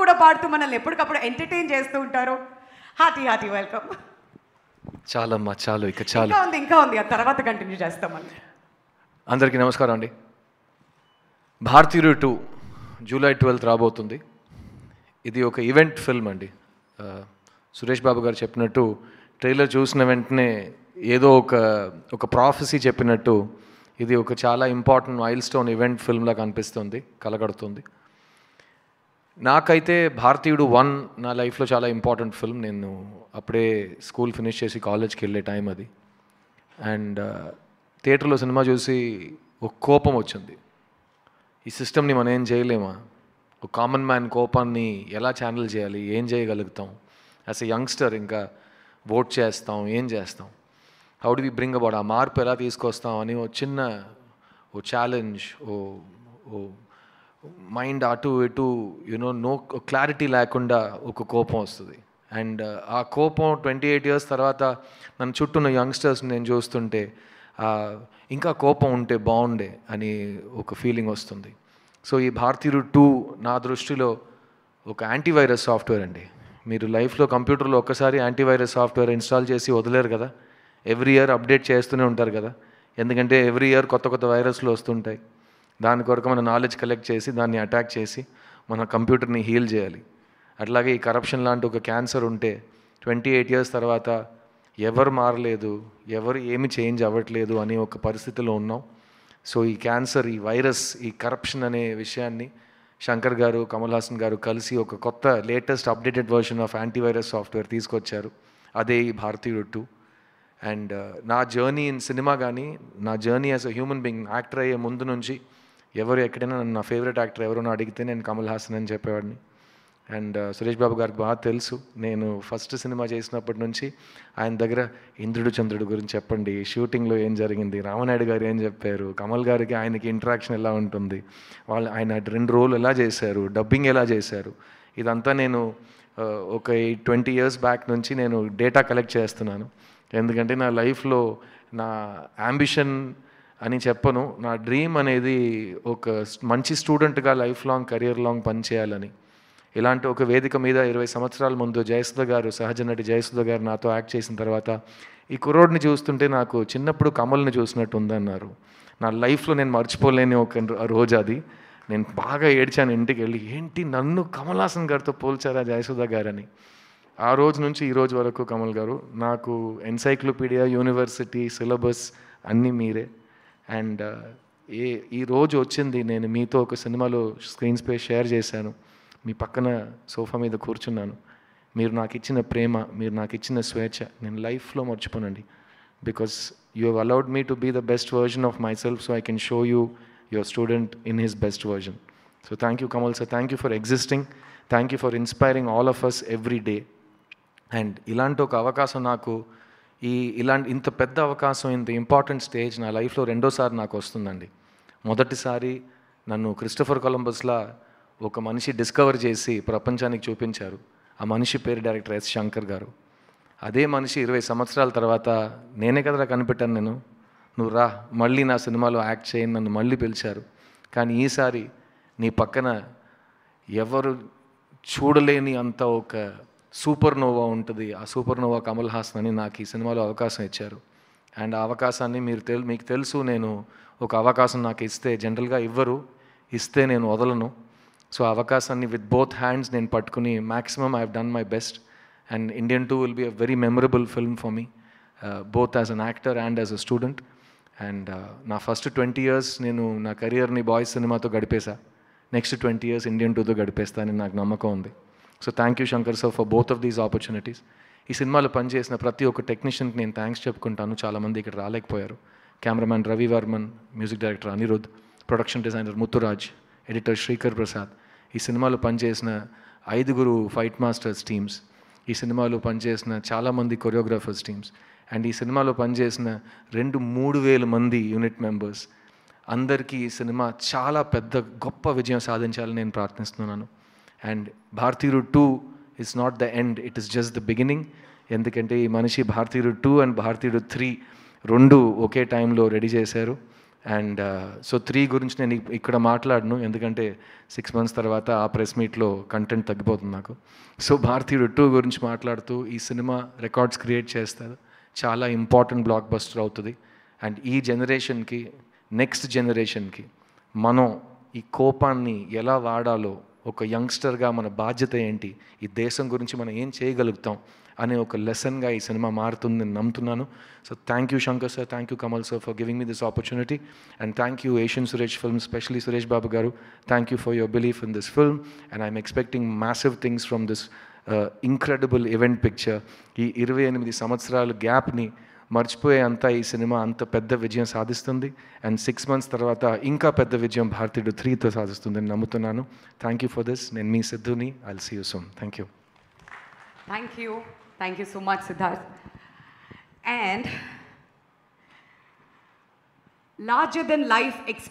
కూడా పాడుతూ మనల్ని ఎప్పటికప్పుడు ఎంటర్టైన్ చేస్తూ ఉంటారు. Hearty welcome. చాలమ్మా, చాలు, ఇక చాలు. ఇంకా ఉంది ఆ తర్వాత కంటిన్యూ చేస్తామని. అందరికీ నమస్కారం అండి. భారతీయుడు 2 జూలై 12 రాబోతుంది. ఇది ఒక ఈవెంట్ ఫిల్మ్ అండి. సురేష్ బాబు గారు చెప్పినట్టు ట్రైలర్ చూసిన వెంటనే ఏదో ఒక ప్రాఫెసీ చెప్పినట్టు ఇది ఒక చాలా ఇంపార్టెంట్ మైల్ స్టోన్ ఈవెంట్ ఫిల్మ్లా కనిపిస్తుంది, కలగడుతుంది. నాకైతే భారతీయుడు 1 నా లైఫ్లో చాలా ఇంపార్టెంట్ ఫిల్మ్. నేను అప్పుడే స్కూల్ ఫినిష్ చేసి కాలేజ్కి వెళ్ళే టైం అది. అండ్ థియేటర్లో సినిమా చూసి ఒక కోపం వచ్చింది. ఈ సిస్టమ్ని మనం ఏం చేయలేమా? ఒక కామన్ మ్యాన్ కోపాన్ని ఎలా ఛానల్ చేయాలి, ఏం చేయగలుగుతాం? యాజ్ ఎ యంగ్స్టర్ ఇంకా ఓట్ చేస్తాం, ఏం చేస్తాం? How do we bring about ఆ మార్పు ఎలా తీసుకొస్తాం అని ఓ ఛాలెంజ్, ఓ మైండ్ అటు ఇటు నో క్లారిటీ లేకుండా ఒక కోపం వస్తుంది. అండ్ ఆ కోపం 28 years తర్వాత నన్ను చుట్టూన్న యంగ్స్టర్స్ని నేను చూస్తుంటే ఇంకా కోపం ఉంటే బాగుండే అని ఒక ఫీలింగ్ వస్తుంది. సో ఈ భారతీయుడు 2 నా దృష్టిలో ఒక యాంటీవైరస్ సాఫ్ట్వేర్ అండి. మీరు లైఫ్లో కంప్యూటర్లో ఒక్కసారి యాంటీవైరస్ సాఫ్ట్వేర్ ఇన్స్టాల్ చేసి వదిలేరు కదా, ఎవ్రీ ఇయర్ అప్డేట్ చేస్తూనే ఉంటారు కదా. ఎందుకంటే ఎవ్రీ ఇయర్ కొత్త వైరస్లు వస్తుంటాయి. దాని కొరకు మన నాలెడ్జ్ కలెక్ట్ చేసి దాన్ని అటాక్ చేసి మన కంప్యూటర్ని హీల్ చేయాలి. అట్లాగే ఈ కరప్షన్ లాంటి ఒక క్యాన్సర్ ఉంటే 28 years తర్వాత ఎవరు మారలేదు, ఎవరు ఏమి చేంజ్ అవ్వట్లేదు అని ఒక పరిస్థితిలో ఉన్నాం. సో ఈ క్యాన్సర్, ఈ వైరస్, ఈ కరప్షన్ అనే విషయాన్ని శంకర్ గారు, కమల్ హాసన్ గారు కలిసి ఒక కొత్త latest updated version of antivirus software తీసుకొచ్చారు. అదే ఈ భారతీయుడు 2. అండ్ నా జర్నీ ఇన్ సినిమా కానీ, నా journey as a human being, actor అయ్యే ముందు నుంచి ఎవరు ఎక్కడైనా నన్ను నా ఫేవరెట్ యాక్టర్ ఎవరైనా అడిగితే నేను కమల్ హాసన్ అని చెప్పేవాడిని. అండ్ సురేష్ బాబు గారికి బాగా తెలుసు, నేను ఫస్ట్ సినిమా చేసినప్పటి నుంచి ఆయన దగ్గర ఇంద్రుడు చంద్రుడు గురించి చెప్పండి, షూటింగ్లో ఏం జరిగింది, రామనాయుడు గారు ఏం చెప్పారు, కమల్ గారికి ఆయనకి ఇంటరాక్షన్ ఎలా ఉంటుంది, ఆయన 2 roles ఎలా చేశారు, డబ్బింగ్ ఎలా చేశారు, ఇదంతా నేను ఒక 20 years బ్యాక్ నుంచి నేను డేటా కలెక్ట్ చేస్తున్నాను. ఎందుకంటే నా లైఫ్లో నా యాంబిషన్ అని చెప్పను, నా డ్రీమ్ అనేది ఒక మంచి స్టూడెంట్గా లైఫ్ లాంగ్, కెరియర్ లాంగ్ పనిచేయాలని. ఇలాంటి ఒక వేదిక మీద 20 సంవత్సరాల ముందు జయసుధ గారు, సహజ నటి జయసుధ గారు నాతో యాక్ట్ చేసిన తర్వాత ఈ కుర్రోడ్ని చూస్తుంటే నాకు చిన్నప్పుడు కమల్ని చూసినట్టు ఉందన్నారు. నా లైఫ్లో నేను మర్చిపోలేని ఒక రోజు అది. నేను బాగా ఏడ్చాను ఇంటికి వెళ్ళి, ఏంటి నన్ను కమల్ హాసన్ గారితో పోల్చారా జయసుధ గారని. ఆ రోజు నుంచి ఈ రోజు వరకు కమల్ గారు నాకు ఎన్సైక్లోపీడియా, యూనివర్సిటీ, సిలబస్ అన్నీ మీరే. అండ్ ఈ రోజు వచ్చింది, నేను మీతో ఒక సినిమాలో స్క్రీన్ స్పేస్ షేర్ చేశాను, మీ పక్కన సోఫా మీద కూర్చున్నాను. మీరు నాకు ఇచ్చిన ప్రేమ, మీరు నాకు ఇచ్చిన స్వేచ్ఛ నేను లైఫ్లో మర్చిపోనండి. Because you have allowed me to be the best version of myself, so I can show you your student in his best version. So thank you Kamal sir, thank you for existing, thank you for inspiring all of us every day. And ఇలాంటి ఒక అవకాశం నాకు, ఇంత పెద్ద అవకాశం, ఇంత important stage నా లైఫ్లో 2వ సారి నాకు వస్తుందండి. మొదటిసారి నన్ను క్రిస్టోఫర్ కొలంబస్లా ఒక మనిషి డిస్కవర్ చేసి ప్రపంచానికి చూపించారు. ఆ మనిషి పేరు డైరెక్టర్ ఎస్ శంకర్ గారు. అదే మనిషి 20 సంవత్సరాల తర్వాత నేనే కదరా కనిపెట్టాను, నువ్వు రా మళ్ళీ నా సినిమాలో యాక్ట్ చేయని నన్ను మళ్ళీ పిలిచారు. కానీ ఈసారి నీ పక్కన ఎవరు చూడలేని అంత ఒక సూపర్ నోవా ఉంటుంది, ఆ సూపర్ నోవా కమల్ హాసన్ అని నాకు ఈ సినిమాలో అవకాశం ఇచ్చారు. అండ్ ఆ అవకాశాన్ని మీకు తెలుసు, నేను ఒక అవకాశం నాకు ఇస్తే జనరల్గా ఇవ్వరు, ఇస్తే నేను వదలను. సో ఆ అవకాశాన్ని విత్ బోత్ హ్యాండ్స్ నేను పట్టుకుని maximum I have done my best. And Indian 2 will be a very memorable film for me, both as an actor and as a student. And నా ఫస్ట్ 20 years నేను నా కెరియర్ని boys సినిమాతో గడిపేశా. Next 20 years Indian 2తో గడిపేస్తానని నాకు నమ్మకం ఉంది. So thank you Shankar sir for both of these opportunities. ఈ సినిమాలో పనిచేసిన ప్రతి ఒక్క టెక్నీషియన్కి నేను థ్యాంక్స్ చెప్పుకుంటాను. చాలామంది ఇక్కడ రాలేకపోయారు. Cameraman Ravi Varman, music director Anirudh, production designer Muthuraj, editor Sreekar Prasad, ఈ సినిమాలో పనిచేసిన 5 ఫైట్ మాస్టర్స్ టీమ్స్, ఈ సినిమాలో పనిచేసిన చాలామంది కొరియోగ్రాఫర్స్ టీమ్స్, అండ్ ఈ సినిమాలో పనిచేసిన 2-3 వేల మంది యూనిట్ మెంబర్స్ అందరికీ ఈ సినిమా చాలా పెద్ద గొప్ప విజయం సాధించాలని నేను ప్రార్థిస్తున్నాను. అండ్ భారతీయుడు 2 is not the end, it is just the beginning. ఎందుకంటే ఈ మనిషి భారతీయుడు 2 అండ్ భారతీయుడు 3 2 ఒకే టైంలో రెడీ చేశారు. అండ్ సో 3 గురించి నేను ఇక్కడ మాట్లాడను, ఎందుకంటే 6 months తర్వాత ఆ ప్రెస్ మీట్లో కంటెంట్ తగ్గిపోతుంది నాకు. సో భారతీయుడు 2 గురించి మాట్లాడుతూ ఈ సినిమా రికార్డ్స్ క్రియేట్ చేస్తారు, చాలా ఇంపార్టెంట్ బ్లాక్ బస్టర్ అవుతుంది. అండ్ ఈ జనరేషన్కి, నెక్స్ట్ జనరేషన్కి మనం ఈ కోపాన్ని ఎలా వాడాలో, ఒక యంగ్స్టర్గా మన బాధ్యత ఏంటి, ఈ దేశం గురించి మనం ఏం చేయగలుగుతాం అనే ఒక లెసన్గా ఈ సినిమా మారుతుందని నమ్ముతున్నాను. So thank you Shankar sir, thank you Kamal sir for giving me this opportunity, and thank you Asian Suresh film, specially Suresh Babu garu, thank you for your belief in this film. And I'm expecting massive things from this incredible event picture. ఈ 28 సంవత్సరాల గ్యాప్ని మర్చిపోయే అంతా ఈ cinema అంత పెద్ద విజయం సాధిస్తుంది. And 6 months తర్వాత ఇంకా పెద్ద విజయం భారతీయుడు 3తో సాధిస్తుందని నమ్ముతున్నాను. Thank you for this. నేను మీ సిద్ధుని. I will see you soon. Thank you. Thank you so much, Siddharth. And larger than life experience.